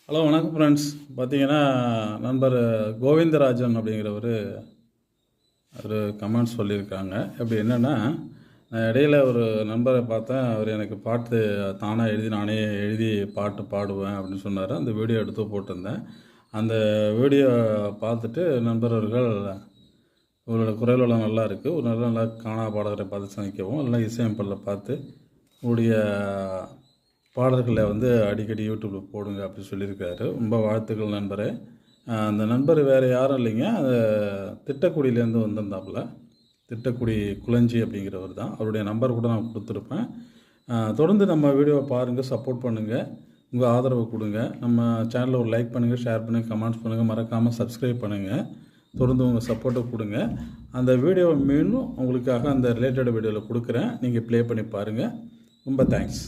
Hello வணக்கம் friends. பார்த்தீங்கன்னா நண்பர் கோவிந்தராஜன் அப்படிங்கிறவர் ஒரு கமெண்ட்ஸ் சொல்லியிருக்காங்க. எப்படி என்னென்னா, நான் இடையில ஒரு நண்பரை பார்த்தேன். அவர் எனக்கு பாட்டு தானாக எழுதி நானே எழுதி பாட்டு பாடுவேன் அப்படின்னு சொன்னார். அந்த வீடியோ எடுத்து போட்டிருந்தேன். அந்த வீடியோ பார்த்துட்டு நண்பர் அவர்கள் உங்களோட குரல் வளம் நல்லா இருக்குது, ஒரு நல்ல நல்லா காணா பாடகரை பார்த்து சந்திக்கவும், இல்லைனா இசையமைப்பாளரை பார்த்து உங்களுடைய பாடல்களை அடிக்கடி யூடியூப்பில் போடுங்க அப்படின்னு சொல்லியிருக்காரு. ரொம்ப வாழ்த்துக்கள் நண்பரே. அந்த நண்பர் வேறு யாரும் இல்லைங்க, அந்த திட்டக்குடியிலேருந்து வந்திருந்தாப்புல. திட்டக்குடி குளஞ்சி அப்படிங்கிறவர் தான். அவருடைய நம்பர் கூட நான் கொடுத்துருப்பேன். தொடர்ந்து நம்ம வீடியோவை பாருங்கள், சப்போர்ட் பண்ணுங்கள், உங்கள் ஆதரவு கொடுங்க. நம்ம சேனலில் ஒரு லைக் பண்ணுங்கள், ஷேர் பண்ணுங்கள், கமெண்ட்ஸ் பண்ணுங்கள், மறக்காமல் சப்ஸ்கிரைப் பண்ணுங்கள். தொடர்ந்து உங்கள் சப்போர்ட்டை கொடுங்க. அந்த வீடியோவை மீண்டும் உங்களுக்காக அந்த ரிலேட்டட் வீடியோவில் கொடுக்குறேன், நீங்கள் ப்ளே பண்ணி பாருங்கள். ரொம்ப தேங்க்ஸ்.